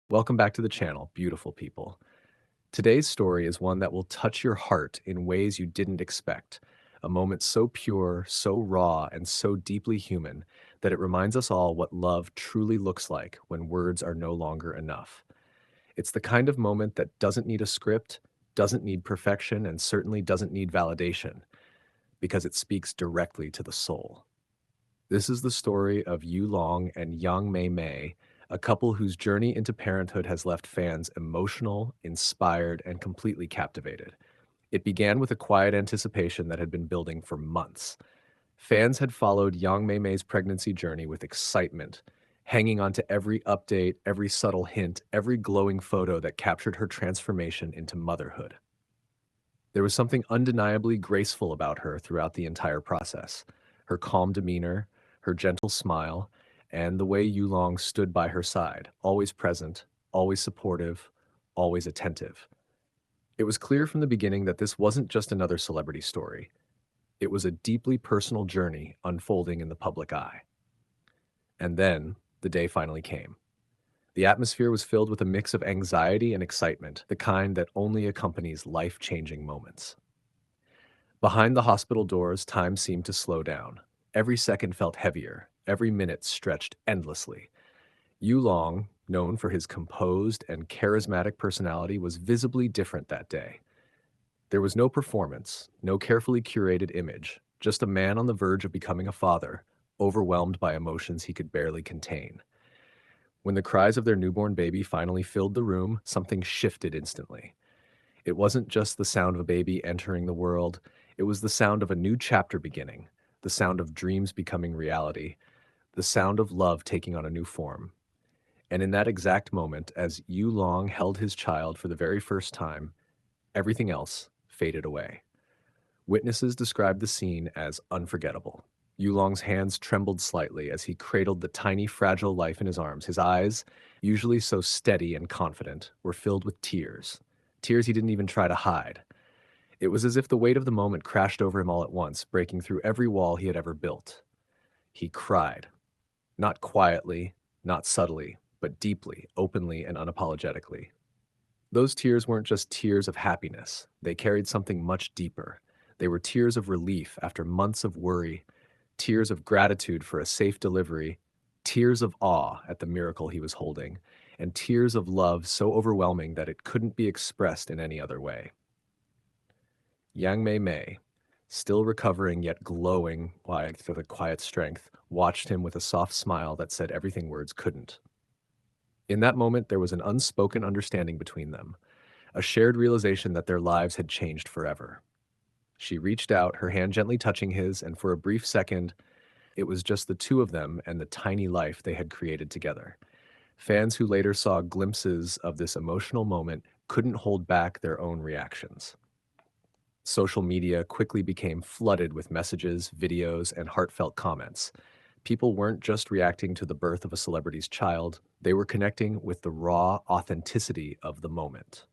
Welcome back to the channel, beautiful people. Today's story is one that will touch your heart in ways you didn't expect. A moment so pure, so raw, and so deeply human that it reminds us all what love truly looks like when words are no longer enough. It's the kind of moment that doesn't need a script, doesn't need perfection, and certainly doesn't need validation because it speaks directly to the soul. This is the story of Yu Long and Yang Mei Mei, a couple whose journey into parenthood has left fans emotional, inspired, and completely captivated. It began with a quiet anticipation that had been building for months. Fans had followed Yang Mei Mei's pregnancy journey with excitement, hanging on to every update, every subtle hint, every glowing photo that captured her transformation into motherhood. There was something undeniably graceful about her throughout the entire process. Her calm demeanor, her gentle smile, and the way Yulong stood by her side, always present, always supportive, always attentive. It was clear from the beginning that this wasn't just another celebrity story. It was a deeply personal journey unfolding in the public eye. And then the day finally came. The atmosphere was filled with a mix of anxiety and excitement, the kind that only accompanies life-changing moments. Behind the hospital doors, time seemed to slow down. Every second felt heavier, every minute stretched endlessly. Yu Long, known for his composed and charismatic personality, was visibly different that day. There was no performance, no carefully curated image, just a man on the verge of becoming a father, overwhelmed by emotions he could barely contain. When the cries of their newborn baby finally filled the room, something shifted instantly. It wasn't just the sound of a baby entering the world, it was the sound of a new chapter beginning, the sound of dreams becoming reality, the sound of love taking on a new form. And in that exact moment, as Yu Long held his child for the very first time, everything else faded away. Witnesses described the scene as unforgettable. Yulong's hands trembled slightly as he cradled the tiny, fragile life in his arms. His eyes, usually so steady and confident, were filled with tears. Tears he didn't even try to hide. It was as if the weight of the moment crashed over him all at once, breaking through every wall he had ever built. He cried. Not quietly, not subtly, but deeply, openly, and unapologetically. Those tears weren't just tears of happiness. They carried something much deeper. They were tears of relief after months of worry, tears of gratitude for a safe delivery, tears of awe at the miracle he was holding, and tears of love so overwhelming that it couldn't be expressed in any other way. Yang Mei Mei, still recovering yet glowing with a quiet strength, watched him with a soft smile that said everything words couldn't. In that moment, there was an unspoken understanding between them, a shared realization that their lives had changed forever. She reached out, her hand gently touching his, and for a brief second, it was just the two of them and the tiny life they had created together. Fans who later saw glimpses of this emotional moment couldn't hold back their own reactions. Social media quickly became flooded with messages, videos, and heartfelt comments. People weren't just reacting to the birth of a celebrity's child, they were connecting with the raw authenticity of the moment.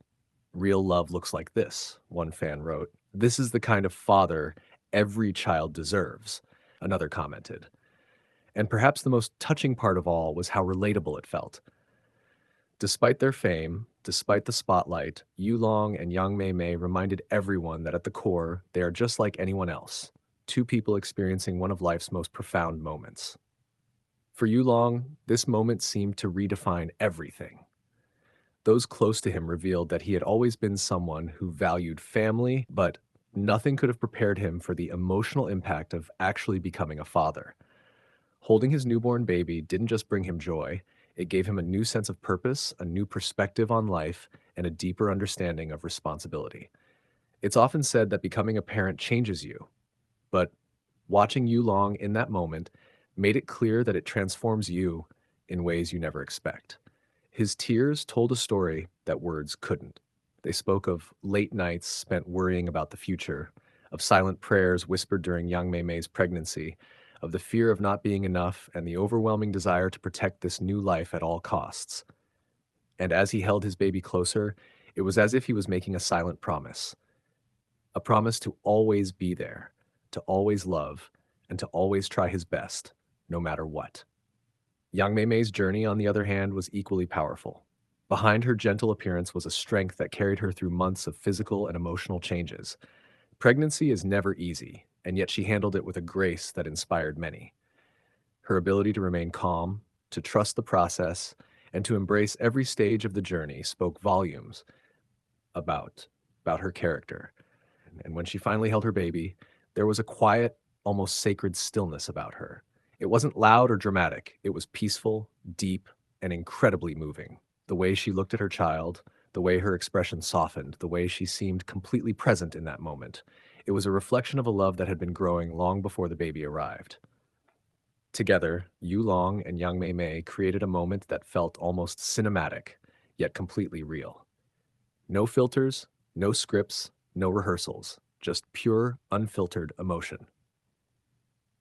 Real love looks like this, one fan wrote. This is the kind of father every child deserves, another commented. And perhaps the most touching part of all was how relatable it felt. Despite their fame, despite the spotlight, Yulong and Yang Mei Mei reminded everyone that at the core, they are just like anyone else, two people experiencing one of life's most profound moments. For Yulong, this moment seemed to redefine everything. Those close to him revealed that he had always been someone who valued family, but nothing could have prepared him for the emotional impact of actually becoming a father. Holding his newborn baby didn't just bring him joy, it gave him a new sense of purpose, a new perspective on life, and a deeper understanding of responsibility. It's often said that becoming a parent changes you, but watching Yu Long in that moment made it clear that it transforms you in ways you never expect. His tears told a story that words couldn't. They spoke of late nights spent worrying about the future, of silent prayers whispered during Yang Mei Mei's pregnancy, of the fear of not being enough and the overwhelming desire to protect this new life at all costs. And as he held his baby closer, it was as if he was making a promise to always be there, to always love, and to always try his best, no matter what. Yang Mei Mei's journey, on the other hand, was equally powerful. Behind her gentle appearance was a strength that carried her through months of physical and emotional changes. Pregnancy is never easy, and yet she handled it with a grace that inspired many. Her ability to remain calm, to trust the process, and to embrace every stage of the journey spoke volumes about, about her character. And when she finally held her baby, there was a quiet, almost sacred stillness about her. It wasn't loud or dramatic, it was peaceful, deep, and incredibly moving. The way she looked at her child, the way her expression softened, the way she seemed completely present in that moment. It was a reflection of a love that had been growing long before the baby arrived. Together, Yu Long and Yang Mei Mei created a moment that felt almost cinematic, yet completely real. No filters, no scripts, no rehearsals, just pure, unfiltered emotion.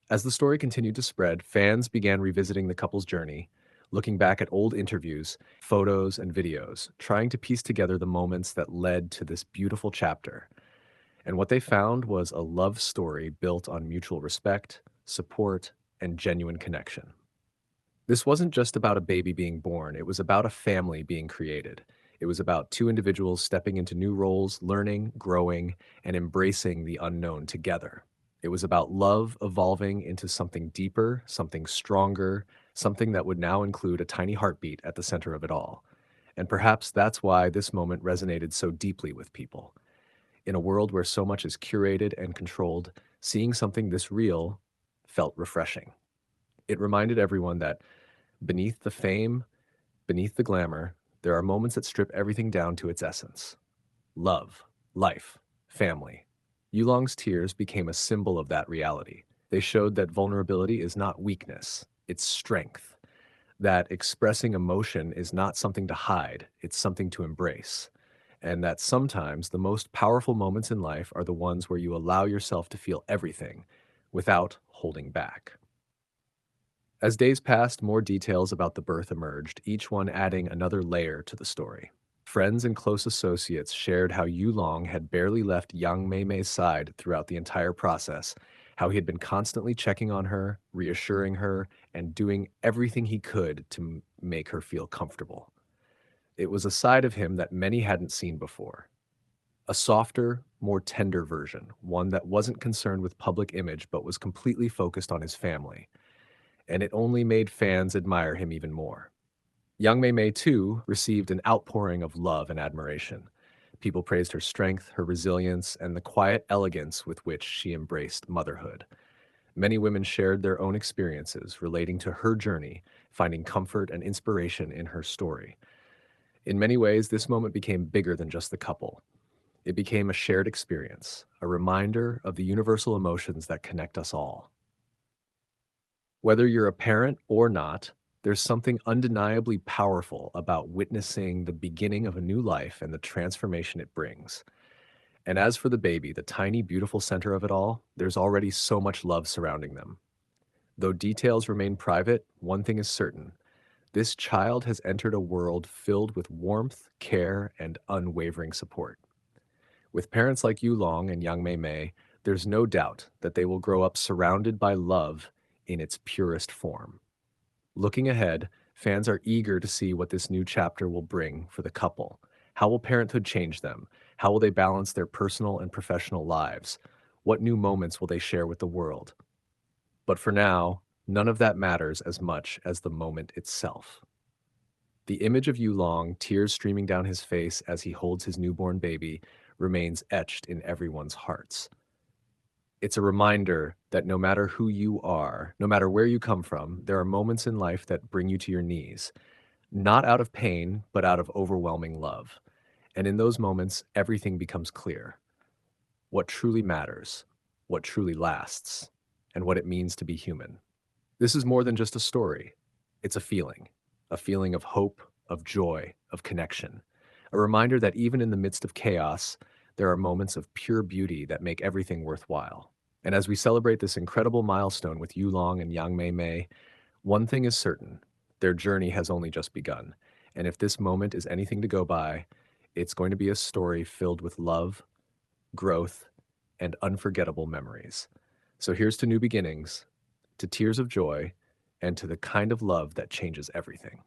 As the story continued to spread, fans began revisiting the couple's journey, looking back at old interviews, photos, and videos, trying to piece together the moments that led to this beautiful chapter. And what they found was a love story built on mutual respect, support, and genuine connection. This wasn't just about a baby being born, it was about a family being created. It was about two individuals stepping into new roles, learning, growing, and embracing the unknown together. It was about love evolving into something deeper, something stronger, something that would now include a tiny heartbeat at the center of it all. And perhaps that's why this moment resonated so deeply with people. In a world where so much is curated and controlled, seeing something this real felt refreshing. It reminded everyone that beneath the fame, beneath the glamour, there are moments that strip everything down to its essence: love, life, family. Yulong's tears became a symbol of that reality. They showed that vulnerability is not weakness, it's strength. That expressing emotion is not something to hide, it's something to embrace. And that sometimes the most powerful moments in life are the ones where you allow yourself to feel everything without holding back. As days passed, more details about the birth emerged, each one adding another layer to the story. Friends and close associates shared how Yu Long had barely left Yang Mei Mei's side throughout the entire process, how he had been constantly checking on her, reassuring her, and doing everything he could to make her feel comfortable. It was a side of him that many hadn't seen before. A softer, more tender version, one that wasn't concerned with public image but was completely focused on his family. And it only made fans admire him even more. Yang Mei Mei, too, received an outpouring of love and admiration. People praised her strength, her resilience, and the quiet elegance with which she embraced motherhood. Many women shared their own experiences relating to her journey, finding comfort and inspiration in her story. In many ways, this moment became bigger than just the couple. It became a shared experience, a reminder of the universal emotions that connect us all. Whether you're a parent or not, there's something undeniably powerful about witnessing the beginning of a new life and the transformation it brings. And as for the baby, the tiny, beautiful center of it all, there's already so much love surrounding them. Though details remain private, one thing is certain: this child has entered a world filled with warmth, care, and unwavering support. With parents like Yu Long and Yang Mei Mei, there's no doubt that they will grow up surrounded by love in its purest form. Looking ahead, fans are eager to see what this new chapter will bring for the couple. How will parenthood change them? How will they balance their personal and professional lives? What new moments will they share with the world? But for now, none of that matters as much as the moment itself. The image of Yulong, tears streaming down his face as he holds his newborn baby, remains etched in everyone's hearts. It's a reminder that no matter who you are, no matter where you come from, there are moments in life that bring you to your knees, not out of pain, but out of overwhelming love. And in those moments, everything becomes clear: what truly matters, what truly lasts, and what it means to be human. This is more than just a story. It's a feeling of hope, of joy, of connection, a reminder that even in the midst of chaos, there are moments of pure beauty that make everything worthwhile. And as we celebrate this incredible milestone with Yulong and Yang Mei Mei, one thing is certain: their journey has only just begun. And if this moment is anything to go by, it's going to be a story filled with love, growth, and unforgettable memories. So here's to new beginnings, to tears of joy, and to the kind of love that changes everything.